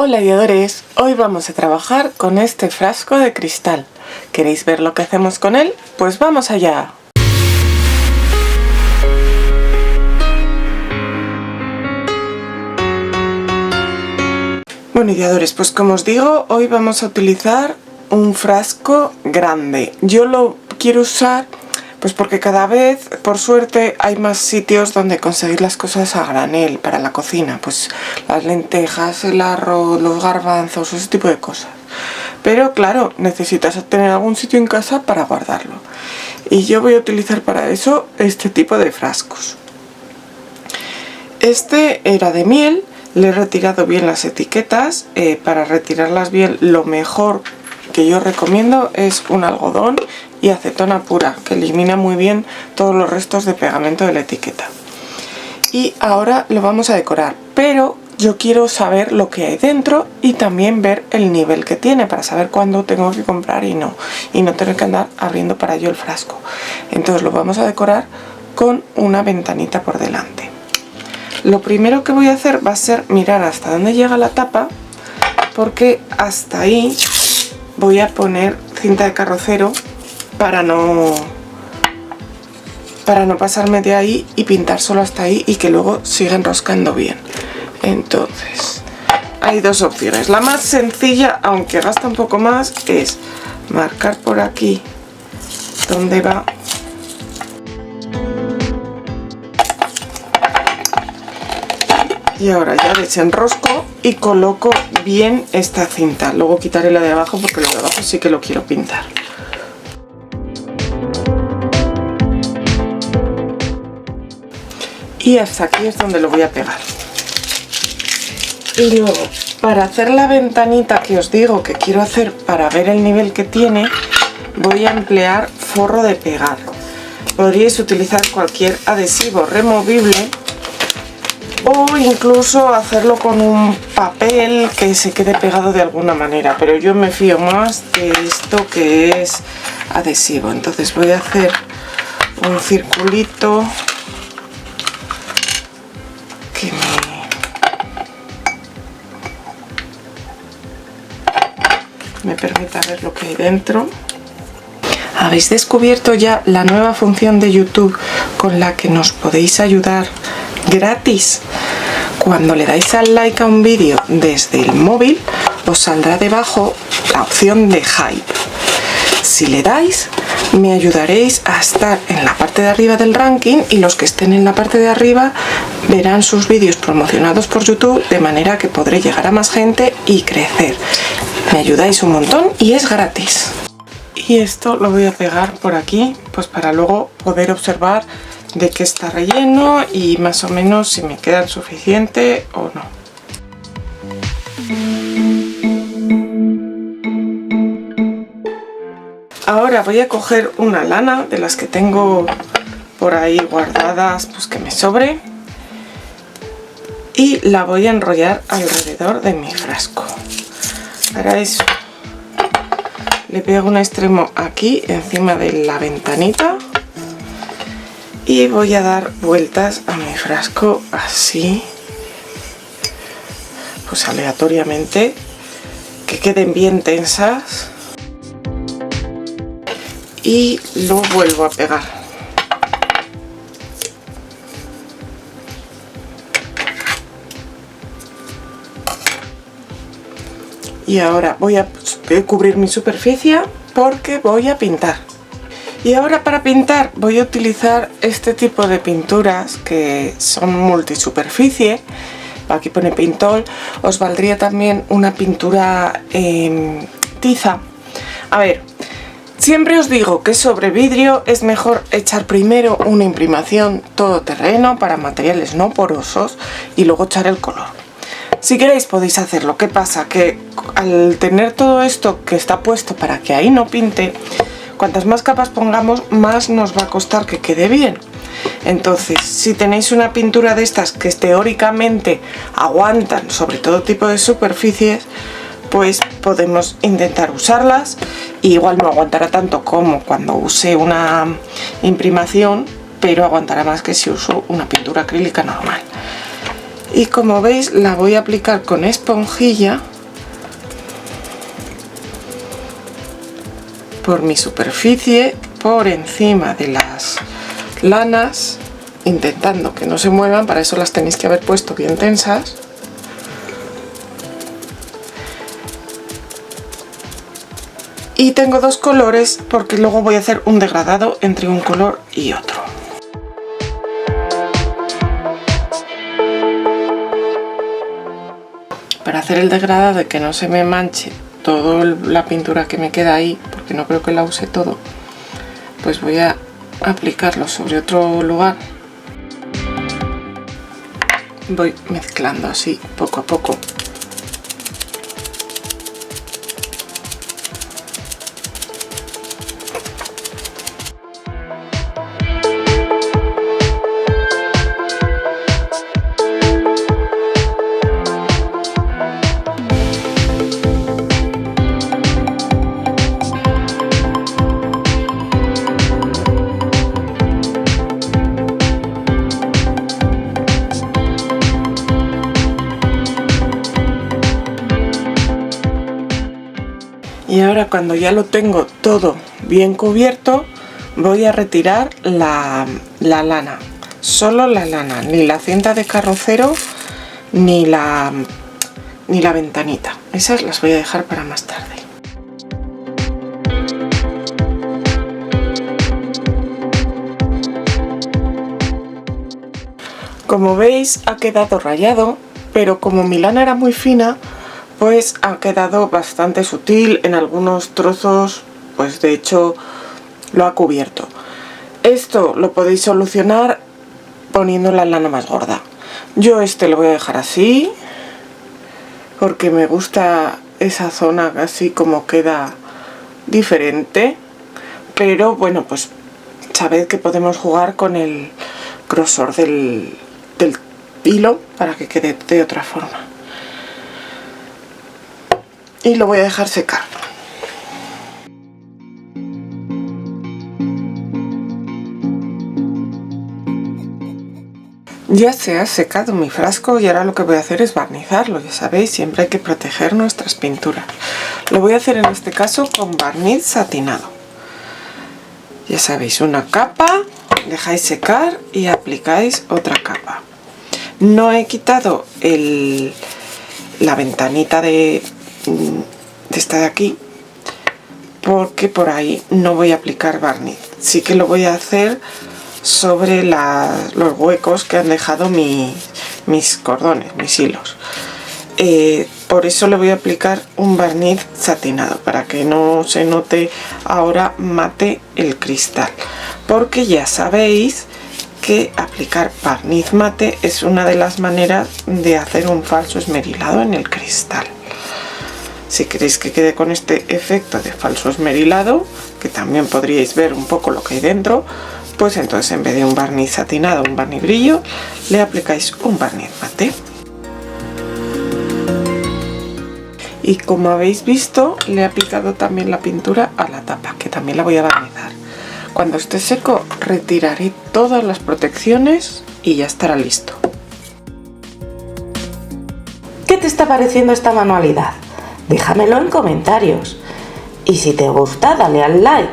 Hola ideadores, hoy vamos a trabajar con este frasco de cristal. ¿Queréis ver lo que hacemos con él? Pues vamos allá. Bueno ideadores, pues como os digo, hoy vamos a utilizar un frasco grande. Yo lo quiero usar pues porque cada vez, por suerte, hay más sitios donde conseguir las cosas a granel para la cocina. Pues las lentejas, el arroz, los garbanzos, ese tipo de cosas. Pero claro, necesitas tener algún sitio en casa para guardarlo. Y yo voy a utilizar para eso este tipo de frascos. Este era de miel, le he retirado bien las etiquetas. Para retirarlas bien, lo mejor que yo recomiendo es un algodón y acetona pura, que elimina muy bien todos los restos de pegamento de la etiqueta. Y ahora lo vamos a decorar, pero yo quiero saber lo que hay dentro y también ver el nivel que tiene para saber cuándo tengo que comprar y no tener que andar abriendo para ello el frasco. Entonces lo vamos a decorar con una ventanita por delante. Lo primero que voy a hacer va a ser mirar hasta dónde llega la tapa, porque hasta ahí voy a poner cinta de carrocero para no pasarme de ahí y pintar solo hasta ahí y que luego siga enroscando bien. Entonces hay dos opciones. La más sencilla, aunque gasta un poco más, es marcar por aquí donde va y ahora ya desenrosco y coloco bien esta cinta. Luego quitaré la de abajo porque lo de abajo sí que lo quiero pintar. Y hasta aquí es donde lo voy a pegar. Y luego, para hacer la ventanita que os digo que quiero hacer para ver el nivel que tiene, voy a emplear forro de pegar. Podríais utilizar cualquier adhesivo removible o incluso hacerlo con un papel que se quede pegado de alguna manera, pero yo me fío más de esto que es adhesivo. Entonces voy a hacer un circulito que me permita ver lo que hay dentro. ¿Habéis descubierto ya la nueva función de YouTube con la que nos podéis ayudar gratis? Cuando le dais al like a un vídeo desde el móvil, os saldrá debajo la opción de Hype. Si le dais, me ayudaréis a estar en la parte de arriba del ranking y los que estén en la parte de arriba verán sus vídeos promocionados por YouTube, de manera que podré llegar a más gente y crecer. Me ayudáis un montón y es gratis. Y esto lo voy a pegar por aquí, pues para luego poder observar de qué está relleno y más o menos si me queda suficiente o no. Ahora voy a coger una lana de las que tengo por ahí guardadas, pues que me sobre, y la voy a enrollar alrededor de mi frasco. Para eso le pego un extremo aquí encima de la ventanita y voy a dar vueltas a mi frasco así, pues aleatoriamente, que queden bien tensas, y lo vuelvo a pegar. Y ahora voy a cubrir mi superficie porque voy a pintar. Y ahora para pintar voy a utilizar este tipo de pinturas que son multisuperficie. Aquí pone Pintol. Os valdría también una pintura en tiza. A ver, siempre os digo que sobre vidrio es mejor echar primero una imprimación todoterreno para materiales no porosos y luego echar el color. Si queréis podéis hacerlo. ¿Qué pasa? Que al tener todo esto que está puesto para que ahí no pinte, cuantas más capas pongamos, más nos va a costar que quede bien. Entonces, si tenéis una pintura de estas que teóricamente aguantan sobre todo tipo de superficies, pues podemos intentar usarlas. Y igual no aguantará tanto como cuando use una imprimación, pero aguantará más que si uso una pintura acrílica normal. Y como veis, la voy a aplicar con esponjilla por mi superficie, por encima de las lanas, intentando que no se muevan. Para eso las tenéis que haber puesto bien tensas. Y tengo dos colores porque luego voy a hacer un degradado entre un color y otro. Para hacer el degradado de que no se me manche toda la pintura que me queda ahí, porque no creo que la use todo, pues voy a aplicarlo sobre otro lugar. Voy mezclando así poco a poco. Y ahora, cuando ya lo tengo todo bien cubierto, voy a retirar la lana, solo la lana, ni la cinta de carrocero ni la ventanita. Esas las voy a dejar para más tarde. Como veis, ha quedado rayado, pero como mi lana era muy fina, pues ha quedado bastante sutil. En algunos trozos, pues de hecho lo ha cubierto. Esto lo podéis solucionar poniendo la lana más gorda. Yo lo voy a dejar así porque me gusta esa zona así como queda diferente, pero bueno, pues sabed que podemos jugar con el grosor del hilo para que quede de otra forma. Y lo voy a dejar secar. Ya se ha secado mi frasco y ahora lo que voy a hacer es barnizarlo. Ya sabéis, siempre hay que proteger nuestras pinturas. Lo voy a hacer en este caso con barniz satinado. Ya sabéis, una capa, dejáis secar y aplicáis otra capa. No he quitado la ventanita de esta de aquí porque por ahí no voy a aplicar barniz. Sí que lo voy a hacer sobre los huecos que han dejado mis cordones, mis hilos. Por eso le voy a aplicar un barniz satinado, para que no se note ahora mate el cristal, porque ya sabéis que aplicar barniz mate es una de las maneras de hacer un falso esmerilado en el cristal. Si queréis que quede con este efecto de falso esmerilado, que también podríais ver un poco lo que hay dentro, pues entonces en vez de un barniz satinado, un barniz brillo, le aplicáis un barniz mate. Y como habéis visto, le he aplicado también la pintura a la tapa, que también la voy a barnizar. Cuando esté seco, retiraré todas las protecciones y ya estará listo. ¿Qué te está pareciendo esta manualidad? Déjamelo en comentarios. Y si te gusta, dale al like.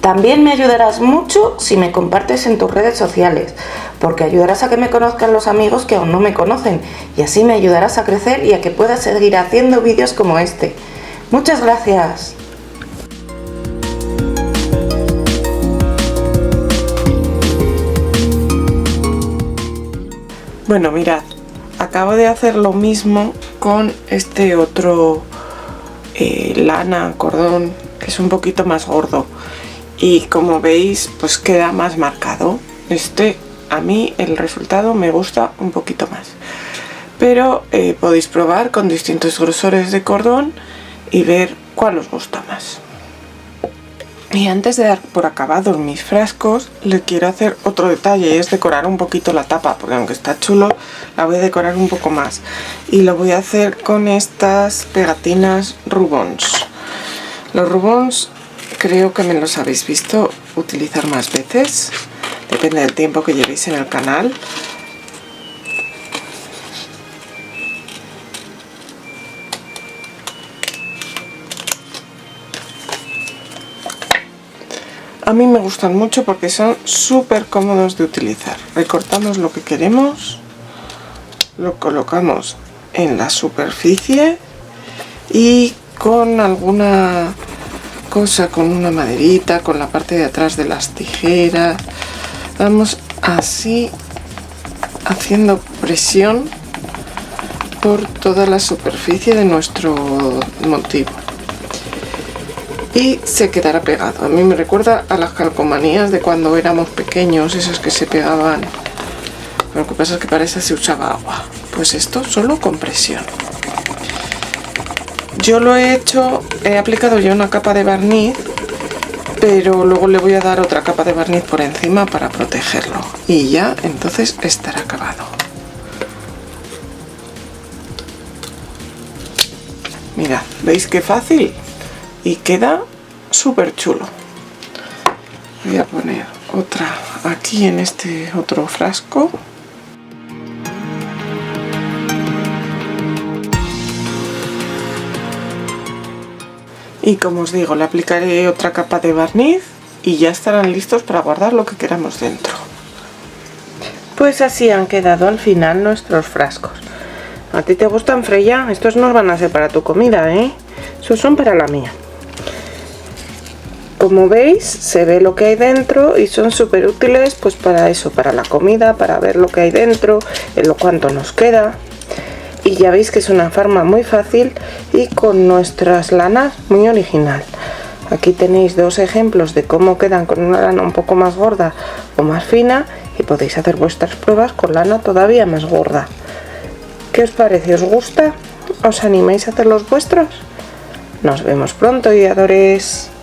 También me ayudarás mucho si me compartes en tus redes sociales, porque ayudarás a que me conozcan los amigos que aún no me conocen, y así me ayudarás a crecer y a que pueda seguir haciendo vídeos como este. Muchas gracias. Bueno, mirad, acabo de hacer lo mismo con este otro lana, cordón, que es un poquito más gordo. Y como veis, pues queda más marcado. A mí el resultado me gusta un poquito más. Pero podéis probar con distintos grosores de cordón y ver cuál os gusta más. Y antes de dar por acabados mis frascos, le quiero hacer otro detalle, y es decorar un poquito la tapa, porque aunque está chulo, la voy a decorar un poco más. Y lo voy a hacer con estas pegatinas Rubons. Los Rubons creo que me los habéis visto utilizar más veces, depende del tiempo que llevéis en el canal. A mí me gustan mucho porque son súper cómodos de utilizar. Recortamos lo que queremos, lo colocamos en la superficie y con alguna cosa, con una maderita, con la parte de atrás de las tijeras, vamos así haciendo presión por toda la superficie de nuestro motivo y se quedará pegado. A mí me recuerda a las calcomanías de cuando éramos pequeños, esas que se pegaban. Lo que pasa es que para eso se usaba agua. Pues esto solo con presión. Yo lo he aplicado ya una capa de barniz, pero luego le voy a dar otra capa de barniz por encima para protegerlo. Y ya entonces estará acabado. Mirad, ¿veis qué fácil? Y queda súper chulo. Voy a poner otra aquí en este otro frasco. Y como os digo, le aplicaré otra capa de barniz y ya estarán listos para guardar lo que queramos dentro. Pues así han quedado al final nuestros frascos. ¿A ti te gustan, Freya? Estos no van a ser para tu comida, ¿eh? Estos son para la mía. Como veis, se ve lo que hay dentro y son súper útiles pues para eso, para la comida, para ver lo que hay dentro, en lo cuánto nos queda. Y ya veis que es una forma muy fácil y con nuestras lanas muy original. Aquí tenéis dos ejemplos de cómo quedan con una lana un poco más gorda o más fina y podéis hacer vuestras pruebas con lana todavía más gorda. ¿Qué os parece? ¿Os gusta? ¿Os animáis a hacer los vuestros? Nos vemos pronto, guiadores.